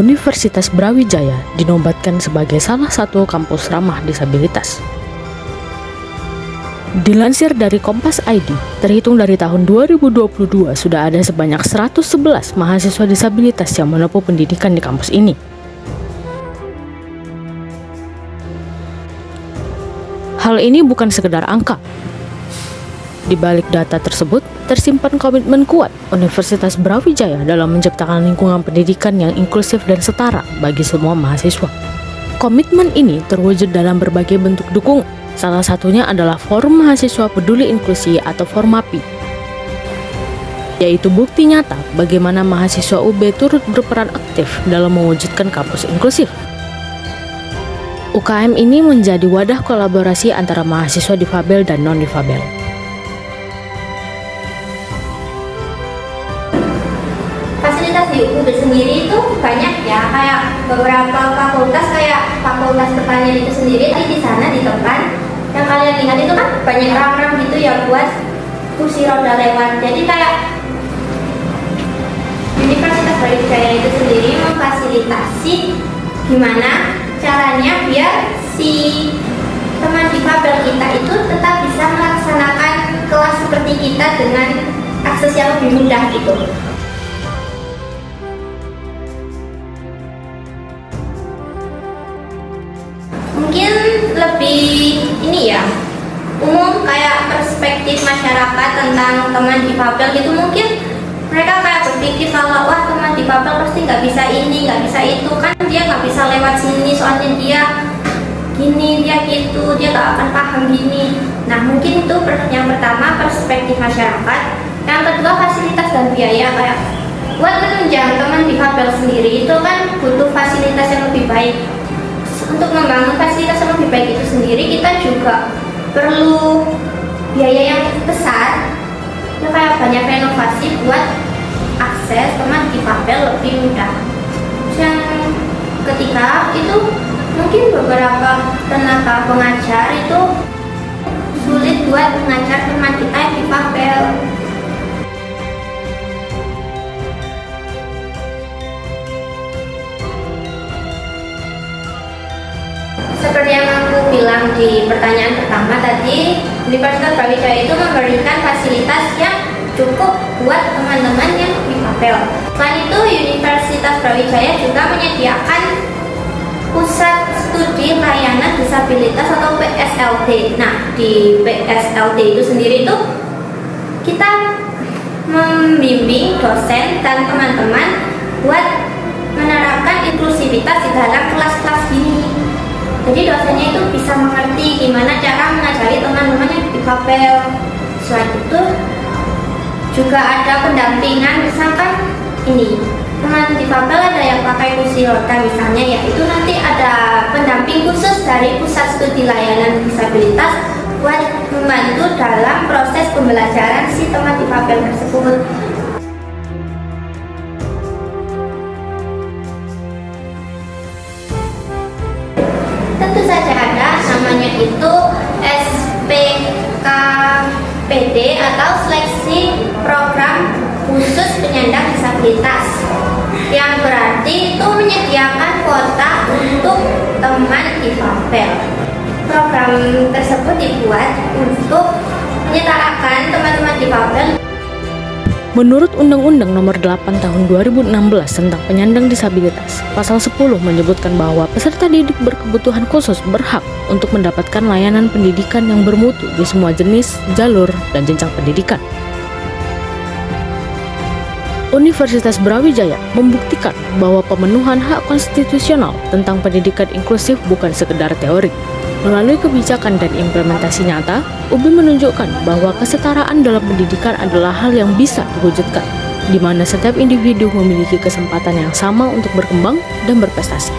Universitas Brawijaya dinobatkan sebagai salah satu kampus ramah disabilitas. Dilansir dari Kompas ID, terhitung dari tahun 2022 sudah ada sebanyak 111 mahasiswa disabilitas yang menempuh pendidikan di kampus ini. Hal ini bukan sekedar angka. Di balik data tersebut, tersimpan komitmen kuat Universitas Brawijaya dalam menciptakan lingkungan pendidikan yang inklusif dan setara bagi semua mahasiswa. Komitmen ini terwujud dalam berbagai bentuk dukungan. Salah satunya adalah Forum Mahasiswa Peduli Inklusi atau Formapi, yaitu bukti nyata bagaimana mahasiswa UB turut berperan aktif dalam mewujudkan kampus inklusif. UKM ini menjadi wadah kolaborasi antara mahasiswa difabel dan non-difabel. Fasilitas di UB sendiri itu banyak ya, kayak beberapa fakultas kayak Fakultas Pertanian itu sendiri di sana di depan yang kalian lihat itu kan banyak ram-ram gitu ya buat kursi roda lewat. Jadi kayak Universitas Brawijaya itu sendiri memfasilitasi gimana caranya biar si teman difabel kita itu tetap bisa melaksanakan kelas seperti kita dengan akses yang lebih mudah gitu. Mungkin lebih ini ya, umum kayak perspektif masyarakat tentang teman difabel gitu. Mungkin mereka kayak berpikir kalau wah teman difabel pasti nggak bisa ini, nggak bisa itu, kan dia nggak bisa lewat sini soalnya dia gini, dia gitu, dia nggak akan paham gini. Nah mungkin itu yang pertama perspektif masyarakat. Yang kedua fasilitas dan biaya, kayak buat menunjang teman difabel sendiri itu kan butuh fasilitas yang lebih baik. Untuk membangun fasilitas yang lebih baik itu sendiri kita juga perlu biaya yang besar. Ya kayak banyak renovasi buat akses teman difabel lebih mudah. Yang ketiga itu mungkin beberapa tenaga pengajar itu sulit buat mengajar teman kita yang difabel. Seperti yang aku bilang di pertanyaan pertama tadi, Universitas Brawijaya itu memberikan fasilitas yang cukup buat teman-teman yang difabel. Selain itu, Universitas Brawijaya juga menyediakan Pusat Studi Layanan Disabilitas atau PSLD. Nah, di PSLD itu sendiri itu kita membimbing dosen dan teman-teman buat menerapkan inklusivitas di dalam kelas-kelas ini. Jadi dosennya itu bisa mengerti gimana cara mengajari teman-teman yang difabel. Selain itu juga ada pendampingan, misalkan ini teman difabel ada yang pakai kursi roda misalnya, ya itu nanti ada pendamping khusus dari Pusat Studi Layanan Disabilitas buat membantu dalam proses pembelajaran si teman difabel tersebut. Tentu saja ada, namanya itu SPKPD atau Seleksi Program Khusus Penyandang Disabilitas, yang berarti itu menyediakan kuota untuk teman difabel. Program tersebut dibuat untuk menyetarakan teman-teman difabel. Menurut Undang-Undang Nomor 8 Tahun 2016 tentang penyandang disabilitas, Pasal 10 menyebutkan bahwa peserta didik berkebutuhan khusus berhak untuk mendapatkan layanan pendidikan yang bermutu di semua jenis, jalur, dan jenjang pendidikan. Universitas Brawijaya membuktikan bahwa pemenuhan hak konstitusional tentang pendidikan inklusif bukan sekedar teori. Melalui kebijakan dan implementasi nyata, UB menunjukkan bahwa kesetaraan dalam pendidikan adalah hal yang bisa diwujudkan, di mana setiap individu memiliki kesempatan yang sama untuk berkembang dan berprestasi.